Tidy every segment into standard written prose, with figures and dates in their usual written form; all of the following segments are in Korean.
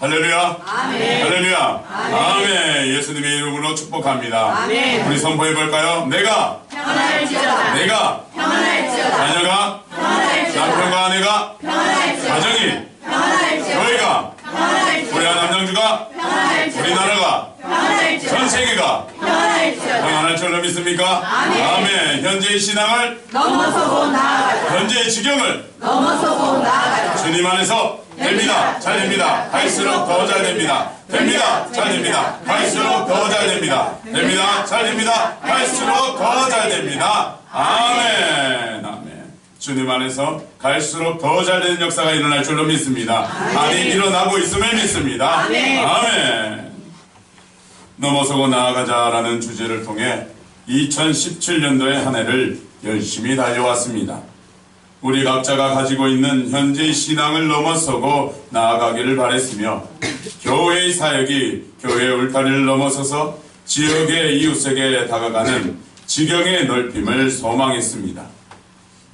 할렐루야. 아멘. 할렐루야. 아멘. 아멘. 예수님의 이름으로 축복합니다. 아멘. 우리 선포해 볼까요? 내가 평안할지어다. 내가 평안할지어다. 자녀가 평안할지어다. 남편과 아내가 평안할지어다. 가정이 평안할지어다. 교회가 평안할지어다. 우리 남장주가 평안할지어다. 우리나라가 평안할지어다. 전 세계가 평안할지어다. 평안할 줄로 믿습니까? 아멘. 현재의 신앙을 넘어서고 나아가자. 현재의 지경을 넘어서고 나아가자. 주님 안에서 됩니다. 잘 됩니다. 갈수록 더 잘 됩니다. 됩니다. 잘 됩니다. 갈수록 더 잘 됩니다. 됩니다. 잘 됩니다. 갈수록 더 잘 됩니다. 아멘. 아멘. 주님 안에서 갈수록 더 잘 되는 역사가 일어날 줄로 믿습니다. 아니 일어나고 있음을 믿습니다. 아멘. 넘어서고 나아가자라는 주제를 통해 2017년도의 한 해를 열심히 달려왔습니다. 우리 각자가 가지고 있는 현재의 신앙을 넘어서고 나아가기를 바랬으며 교회의 사역이 교회의 울타리를 넘어서서 지역의 이웃에게 다가가는 지경의 넓힘을 소망했습니다.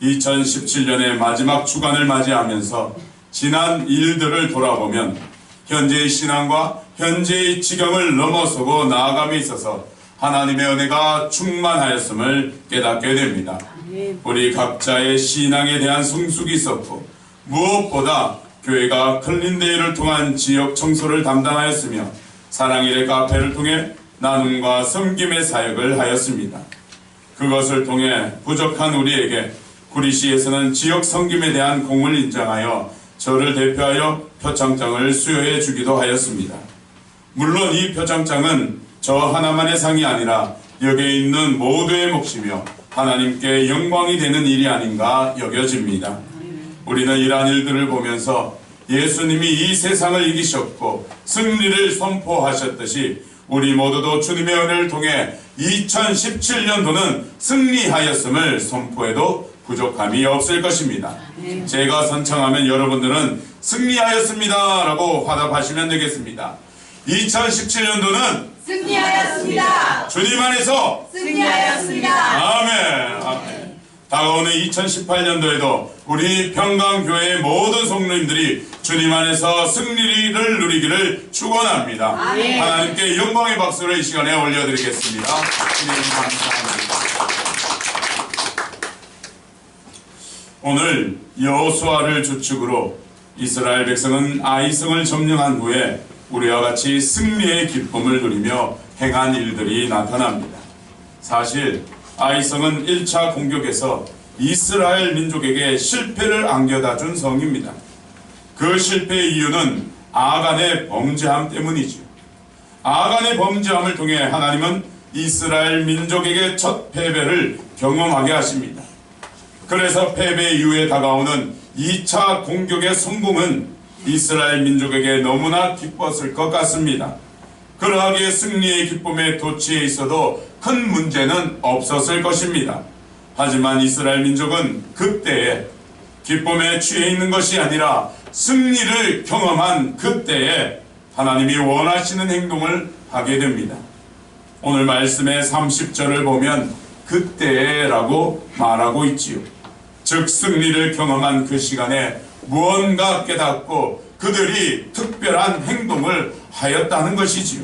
2017년의 마지막 주간을 맞이하면서 지난 일들을 돌아보면 현재의 신앙과 현재의 지경을 넘어서고 나아감에 있어서 하나님의 은혜가 충만하였음을 깨닫게 됩니다. 우리 각자의 신앙에 대한 성숙이 있었고 무엇보다 교회가 클린데이를 통한 지역 청소를 담당하였으며 사랑일의 카페를 통해 나눔과 섬김의 사역을 하였습니다. 그것을 통해 부족한 우리에게 구리시에서는 지역 섬김에 대한 공을 인정하여 저를 대표하여 표창장을 수여해 주기도 하였습니다. 물론 이 표창장은 저 하나만의 상이 아니라 여기에 있는 모두의 몫이며 하나님께 영광이 되는 일이 아닌가 여겨집니다. 우리는 이러한 일들을 보면서 예수님이 이 세상을 이기셨고 승리를 선포하셨듯이 우리 모두도 주님의 은혜를 통해 2017년도는 승리하였음을 선포해도 부족함이 없을 것입니다. 제가 선창하면 여러분들은 승리하였습니다 라고 화답하시면 되겠습니다. 2017년도는 승리하였습니다. 주님 안에서 승리하였습니다. 아멘. 아멘. 다가오는 2018년도에도 우리 평강교회의 모든 성도님들이 주님 안에서 승리를 누리기를 축원합니다. 아멘. 하나님께 영광의 박수를 이 시간에 올려드리겠습니다. 주님 감사합니다. 오늘 여호수아를 주축으로 이스라엘 백성은 아이성을 점령한 후에 우리와 같이 승리의 기쁨을 누리며 행한 일들이 나타납니다. 사실 아이성은 1차 공격에서 이스라엘 민족에게 실패를 안겨다 준 성입니다. 그 실패의 이유는 아간의 범죄함 때문이죠. 아간의 범죄함을 통해 하나님은 이스라엘 민족에게 첫 패배를 경험하게 하십니다. 그래서 패배 이후에 다가오는 2차 공격의 성공은 이스라엘 민족에게 너무나 기뻤을 것 같습니다. 그러하기에 승리의 기쁨에 도취해 있어도 큰 문제는 없었을 것입니다. 하지만 이스라엘 민족은 그때에 기쁨에 취해 있는 것이 아니라 승리를 경험한 그때에 하나님이 원하시는 행동을 하게 됩니다. 오늘 말씀의 30절을 보면 그때라고 말하고 있지요. 즉 승리를 경험한 그 시간에 무언가 깨닫고 그들이 특별한 행동을 하였다는 것이지요.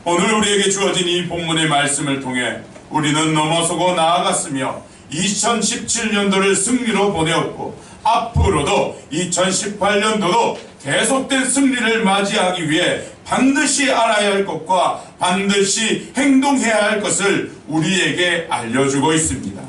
오늘 우리에게 주어진 이 본문의 말씀을 통해 우리는 넘어서고 나아갔으며 2017년도를 승리로 보내었고 앞으로도 2018년도도 계속된 승리를 맞이하기 위해 반드시 알아야 할 것과 반드시 행동해야 할 것을 우리에게 알려주고 있습니다.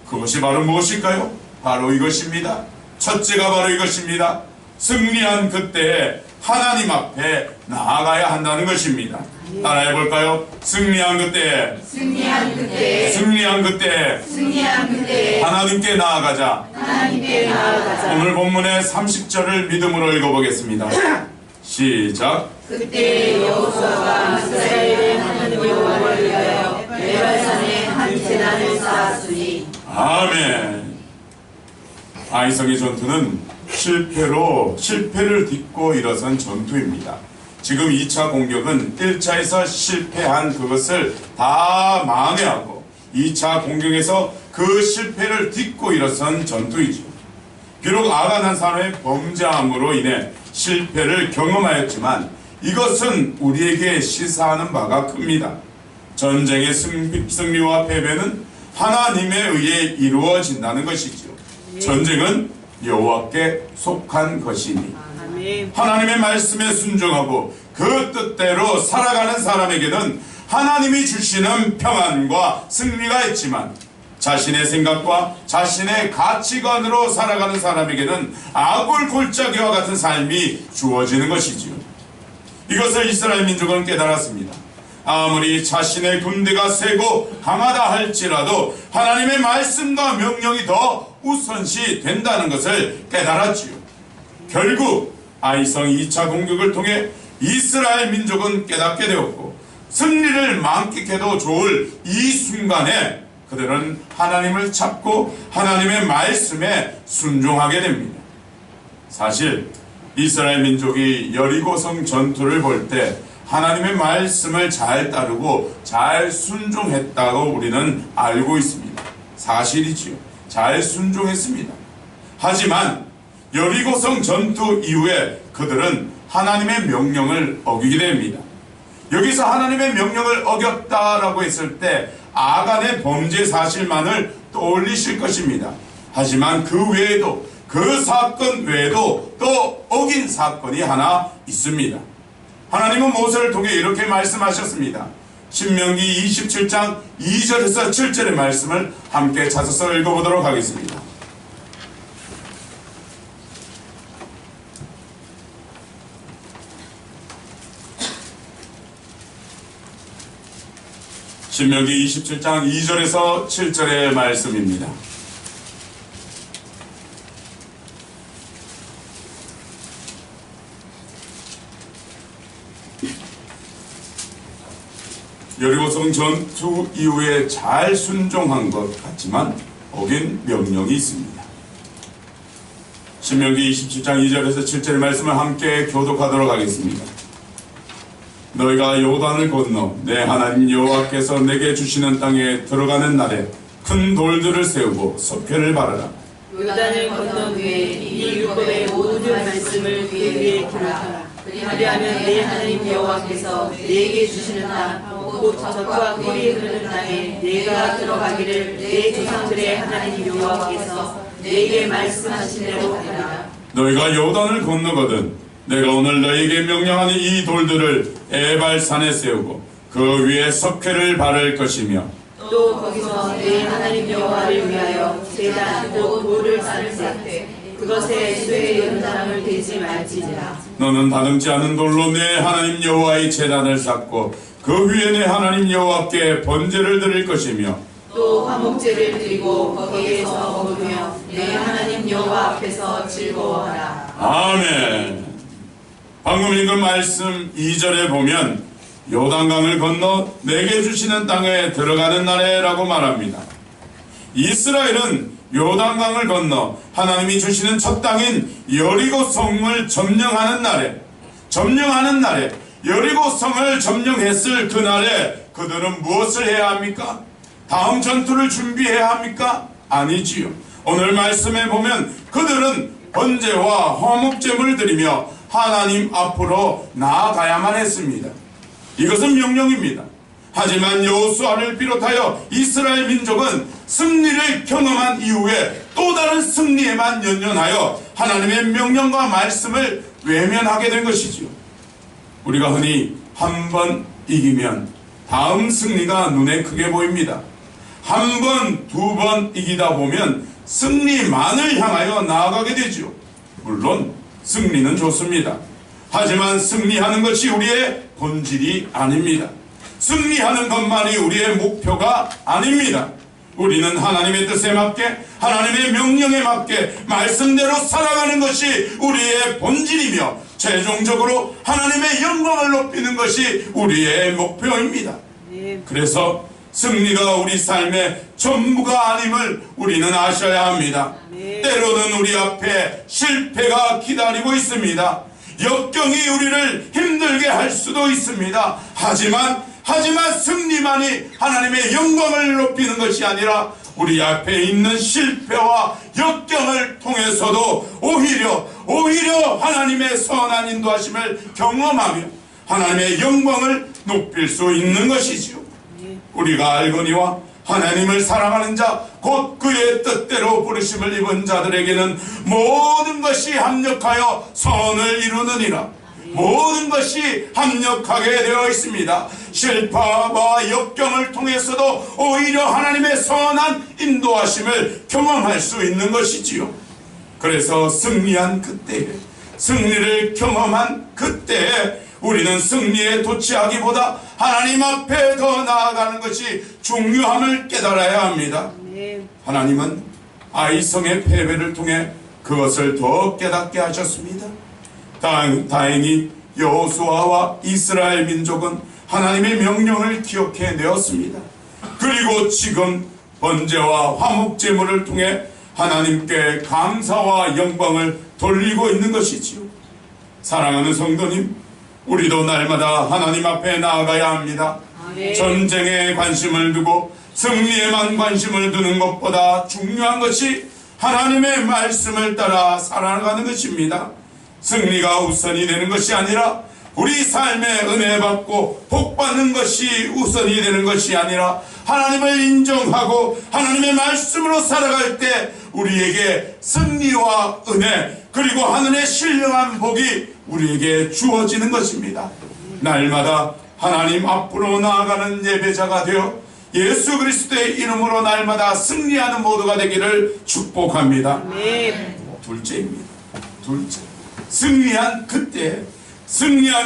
그것이 바로 무엇일까요? 바로 이것입니다. 첫째가 바로 이것입니다. 승리한 그때에 하나님 앞에 나아가야 한다는 것입니다. 따라해 볼까요? 승리한 그때에 승리한 그때 승리한 그때에 승리한 그때 하나님께 나아가자. 하나님께 나아가자. 오늘 본문의 30절을 믿음으로 읽어보겠습니다. 시작. 그때 여호수아가 이스라엘의 하나님 여호와를 위하여 에발산에 한 제단을 쌓았으니 아멘. 아이성의 전투는 실패를 딛고 일어선 전투입니다. 지금 2차 공격은 1차에서 실패한 그것을 다 만회하고 2차 공격에서 그 실패를 딛고 일어선 전투이죠. 비록 아간 한 사람의 범죄함으로 인해 실패를 경험하였지만 이것은 우리에게 시사하는 바가 큽니다. 전쟁의 승리와 패배는 하나님에 의해 이루어진다는 것이죠. 전쟁은 여호와께 속한 것이니 하나님의 말씀에 순종하고 그 뜻대로 살아가는 사람에게는 하나님이 주시는 평안과 승리가 있지만 자신의 생각과 자신의 가치관으로 살아가는 사람에게는 아굴 골짜기와 같은 삶이 주어지는 것이지요. 이것을 이스라엘 민족은 깨달았습니다. 아무리 자신의 군대가 세고 강하다 할지라도 하나님의 말씀과 명령이 더 우선시 된다는 것을 깨달았지요. 결국 아이성 2차 공격을 통해 이스라엘 민족은 깨닫게 되었고 승리를 만끽해도 좋을 이 순간에 그들은 하나님을 찾고 하나님의 말씀에 순종하게 됩니다. 사실 이스라엘 민족이 여리고성 전투를 볼 때 하나님의 말씀을 잘 따르고 잘 순종했다고 우리는 알고 있습니다. 사실이지요. 잘 순종했습니다. 하지만 여리고성 전투 이후에 그들은 하나님의 명령을 어기게 됩니다. 여기서 하나님의 명령을 어겼다라고 했을 때 아간의 범죄 사실만을 떠올리실 것입니다. 하지만 그 외에도 그 사건 외에도 또 어긴 사건이 하나 있습니다. 하나님은 모세를 통해 이렇게 말씀하셨습니다. 신명기 27장 2절에서 7절의 말씀을 함께 찾아서 읽어보도록 하겠습니다. 신명기 27장 2절에서 7절의 말씀입니다. 여리고성 전투 이후에 잘 순종한 것 같지만 어긴 명령이 있습니다. 신명기 27장 2절에서 7절의 말씀을 함께 교독하도록 하겠습니다. 너희가 요단을 건너 내 하나님 여호와께서 내게 주시는 땅에 들어가는 날에 큰 돌들을 세우고 석회를 바르라. 요단을 건넌 후에 이 율법의 모든 말씀을 그 위에 기록하라. 그리하면 내 하나님 여호와께서 내게 주시는 땅 곧 젖과 꿀이 흐르는 땅에 내가 들어가기를 내 조상들의 하나님 여호와께서 내게 말씀하신 대로 하리라. 너희가 요단을 건너거든 내가 오늘 너희에게 명령하는 이 돌들을 에발산에 세우고 그 위에 석회를 바를 것이며 또 거기서 내 하나님 여호와를 위하여 제단 곧 돌을 쌓을세. 그것에 쇠의 연장을 대지 말지니라. 너는 다듬지 않은 돌로 내 하나님 여호와의 제단을 쌓고 그 위에 내 하나님 여호와께 번제를 드릴 것이며 또 화목제를 드리고 거기에서 먹으며 내 하나님 여호와 앞에서 즐거워하라. 아멘. 방금 읽은 말씀 2절에 보면 요단강을 건너 내게 주시는 땅에 들어가는 날에 라고 말합니다. 이스라엘은 요단강을 건너 하나님이 주시는 첫 땅인 여리고성을 점령하는 날에 여리고성을 점령했을 그날에 그들은 무엇을 해야 합니까? 다음 전투를 준비해야 합니까? 아니지요. 오늘 말씀에 보면 그들은 번제와 화목제물을 드리며 하나님 앞으로 나아가야만 했습니다. 이것은 명령입니다. 하지만 여호수아를 비롯하여 이스라엘 민족은 승리를 경험한 이후에 또 다른 승리에만 연연하여 하나님의 명령과 말씀을 외면하게 된 것이지요. 우리가 흔히 한 번 이기면 다음 승리가 눈에 크게 보입니다. 한 번, 두 번 이기다 보면 승리만을 향하여 나아가게 되죠. 물론 승리는 좋습니다. 하지만 승리하는 것이 우리의 본질이 아닙니다. 승리하는 것만이 우리의 목표가 아닙니다. 우리는 하나님의 뜻에 맞게 하나님의 명령에 맞게 말씀대로 살아가는 것이 우리의 본질이며 최종적으로 하나님의 영광을 높이는 것이 우리의 목표입니다. 그래서 승리가 우리 삶의 전부가 아님을 우리는 아셔야 합니다. 때로는 우리 앞에 실패가 기다리고 있습니다. 역경이 우리를 힘들게 할 수도 있습니다. 하지만 승리만이 하나님의 영광을 높이는 것이 아니라 우리 앞에 있는 실패와 역경을 통해서도 오히려 오히려 하나님의 선한 인도하심을 경험하며 하나님의 영광을 높일 수 있는 것이지요. 우리가 알거니와 하나님을 사랑하는 자 곧 그의 뜻대로 부르심을 입은 자들에게는 모든 것이 합력하여 선을 이루느니라. 모든 것이 합력하게 되어 있습니다. 실파와 역경을 통해서도 오히려 하나님의 선한 인도하심을 경험할 수 있는 것이지요. 그래서 승리한 그때에, 승리를 경험한 그때에 우리는 승리에 도취하기보다 하나님 앞에 더 나아가는 것이 중요함을 깨달아야 합니다. 하나님은 아이성의 패배를 통해 그것을 더 깨닫게 하셨습니다. 다행히 여호수아와 이스라엘 민족은 하나님의 명령을 기억해 내었습니다. 그리고 지금 번제와 화목제물을 통해 하나님께 감사와 영광을 돌리고 있는 것이지요. 사랑하는 성도님, 우리도 날마다 하나님 앞에 나아가야 합니다. 전쟁에 관심을 두고 승리에만 관심을 두는 것보다 중요한 것이 하나님의 말씀을 따라 살아가는 것입니다. 승리가 우선이 되는 것이 아니라 우리 삶에 은혜 받고 복 받는 것이 우선이 되는 것이 아니라 하나님을 인정하고 하나님의 말씀으로 살아갈 때 우리에게 승리와 은혜 그리고 하늘의 신령한 복이 우리에게 주어지는 것입니다. 날마다 하나님 앞으로 나아가는 예배자가 되어 예수 그리스도의 이름으로 날마다 승리하는 모두가 되기를 축복합니다. 둘째입니다. 둘째, 승리한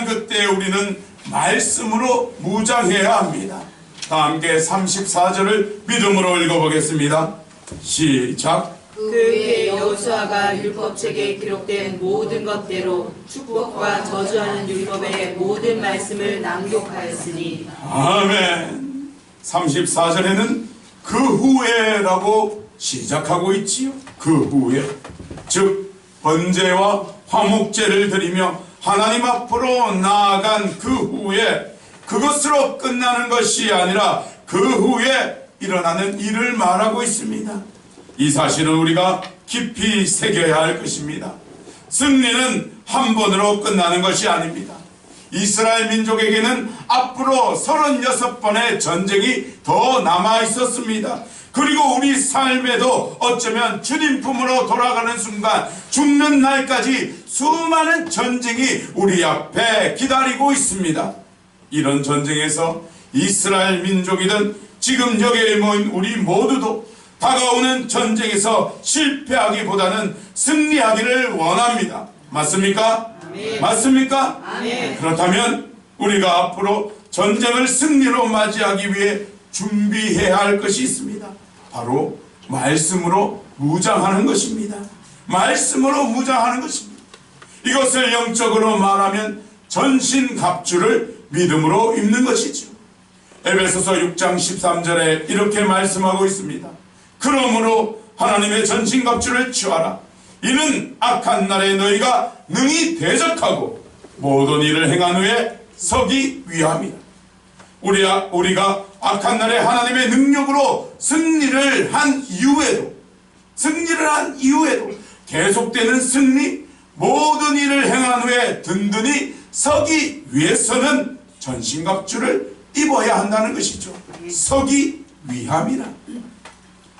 그때 우리는 말씀으로 무장해야 합니다. 다 함께 34절을 믿음으로 읽어보겠습니다. 시작. 그 후에 여호수아가 율법책에 기록된 모든 것대로 축복과 저주하는 율법의 모든 말씀을 낭독하였으니. 아멘. 34절에는 그 후에라고 시작하고 있지요. 그 후에, 즉 번제와 화목제를 드리며 하나님 앞으로 나아간 그 후에 그것으로 끝나는 것이 아니라 그 후에 일어나는 일을 말하고 있습니다. 이 사실은 우리가 깊이 새겨야 할 것입니다. 승리는 한 번으로 끝나는 것이 아닙니다. 이스라엘 민족에게는 앞으로 36번의 전쟁이 더 남아 있었습니다. 그리고 우리 삶에도 어쩌면 주님 품으로 돌아가는 순간 죽는 날까지 수많은 전쟁이 우리 앞에 기다리고 있습니다. 이런 전쟁에서 이스라엘 민족이든 지금 여기에 모인 우리 모두도 다가오는 전쟁에서 실패하기보다는 승리하기를 원합니다. 맞습니까? 아멘. 맞습니까? 아멘. 그렇다면 우리가 앞으로 전쟁을 승리로 맞이하기 위해 준비해야 할 것이 있습니다. 바로 말씀으로 무장하는 것입니다. 말씀으로 무장하는 것입니다. 이것을 영적으로 말하면 전신갑주를 믿음으로 입는 것이죠. 에베소서 6장 13절에 이렇게 말씀하고 있습니다. 그러므로 하나님의 전신갑주를 취하라. 이는 악한 날에 너희가 능히 대적하고 모든 일을 행한 후에 서기 위함이라. 우리가 악한 날에 하나님의 능력으로 승리를 한 이후에도 계속되는 승리, 모든 일을 행한 후에 든든히 서기 위해서는 전신갑주를 입어야 한다는 것이죠. 서기 위함이라.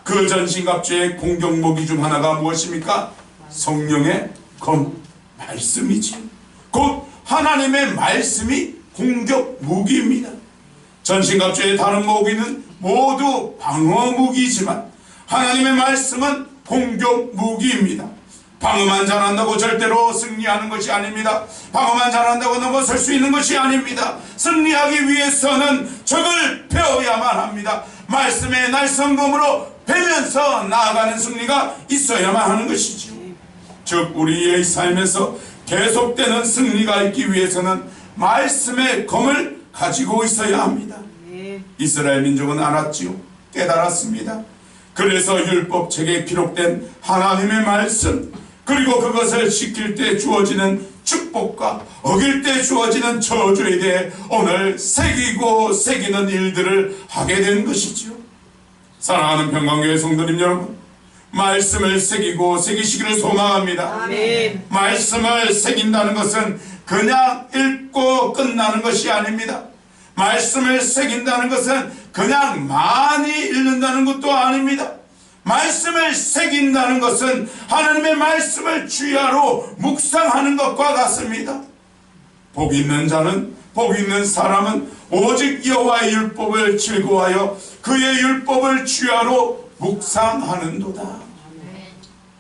그 전신갑주의 공격무기 중 하나가 무엇입니까? 성령의 검, 말씀이지. 곧 하나님의 말씀이 공격 무기입니다. 전신갑주의 다른 무기는 모두 방어 무기이지만 하나님의 말씀은 공격 무기입니다. 방어만 잘한다고 절대로 승리하는 것이 아닙니다. 방어만 잘한다고 넘어설 수 있는 것이 아닙니다. 승리하기 위해서는 적을 베어야만 합니다. 말씀의 날성검으로 베면서 나아가는 승리가 있어야만 하는 것이죠. 즉 우리의 삶에서 계속되는 승리가 있기 위해서는 말씀의 검을 가지고 있어야 합니다. 이스라엘 민족은 알았지요. 깨달았습니다. 그래서 율법책에 기록된 하나님의 말씀, 그리고 그것을 지킬 때 주어지는 축복과 어길 때 주어지는 저주에 대해 오늘 새기는 일들을 하게 된 것이죠. 사랑하는 평강교회 성도님 여러분, 말씀을 새기고 새기시기를 소망합니다. 아멘. 말씀을 새긴다는 것은 그냥 읽고 끝나는 것이 아닙니다. 말씀을 새긴다는 것은 그냥 많이 읽는다는 것도 아닙니다. 말씀을 새긴다는 것은 하나님의 말씀을 주야로 묵상하는 것과 같습니다. 복 있는 자는, 복 있는 사람은 오직 여호와의 율법을 즐거워하여 그의 율법을 주야로 묵상하는도다.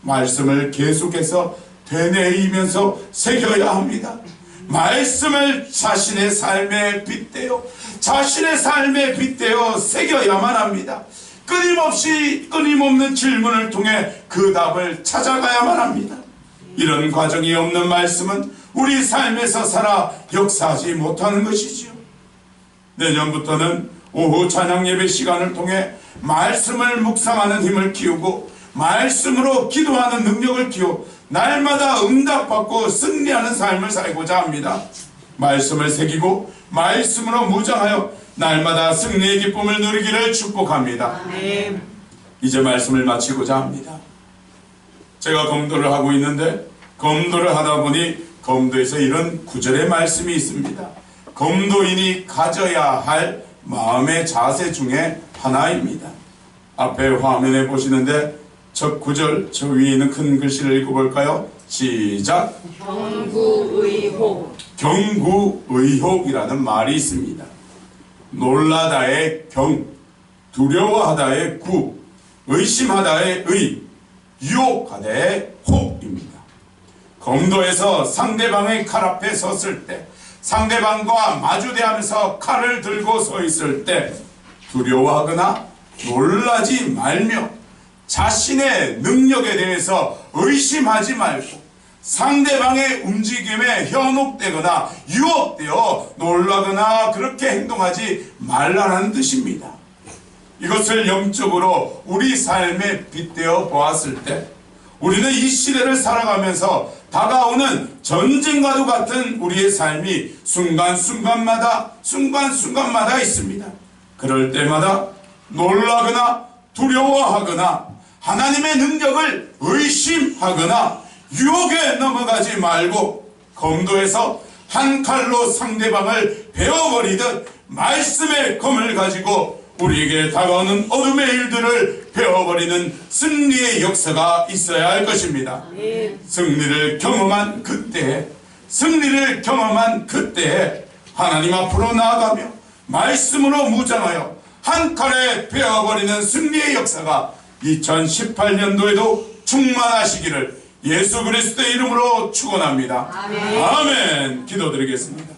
말씀을 계속해서 되뇌이면서 새겨야 합니다. 말씀을 자신의 삶에 빗대어, 자신의 삶에 빗대어 새겨야만 합니다. 끊임없는 질문을 통해 그 답을 찾아가야만 합니다. 이런 과정이 없는 말씀은 우리 삶에서 살아 역사하지 못하는 것이지요. 내년부터는 오후 찬양 예배 시간을 통해 말씀을 묵상하는 힘을 키우고 말씀으로 기도하는 능력을 키워 날마다 응답받고 승리하는 삶을 살고자 합니다. 말씀을 새기고 말씀으로 무장하여 날마다 승리의 기쁨을 누리기를 축복합니다. 아멘. 이제 말씀을 마치고자 합니다. 제가 검도를 하고 있는데 검도를 하다 보니 검도에서 이런 구절의 말씀이 있습니다. 검도인이 가져야 할 마음의 자세 중에 하나입니다. 앞에 화면에 보시는데 첫 구절, 저 위에 있는 큰 글씨를 읽어볼까요? 시작! 경구의혹. 경구의혹이라는 말이 있습니다. 놀라다의 경, 두려워하다의 구, 의심하다의 의, 유혹하다의 혹입니다. 검도에서 상대방의 칼 앞에 섰을 때, 상대방과 마주대하면서 칼을 들고 서 있을 때 두려워하거나 놀라지 말며 자신의 능력에 대해서 의심하지 말고 상대방의 움직임에 현혹되거나 유혹되어 놀라거나 그렇게 행동하지 말라는 뜻입니다. 이것을 영적으로 우리 삶에 빗대어 보았을 때 우리는 이 시대를 살아가면서 다가오는 전쟁과도 같은 우리의 삶이 순간순간마다 있습니다. 그럴 때마다 놀라거나 두려워하거나 하나님의 능력을 의심하거나 유혹에 넘어가지 말고 검도에서 한 칼로 상대방을 베어버리듯 말씀의 검을 가지고 우리에게 다가오는 어둠의 일들을 베어버리는 승리의 역사가 있어야 할 것입니다. 승리를 경험한 그때에 하나님 앞으로 나아가며 말씀으로 무장하여 한 칼에 베어버리는 승리의 역사가 2018년도에도 충만하시기를 예수 그리스도의 이름으로 축원합니다. 아멘. 기도드리겠습니다.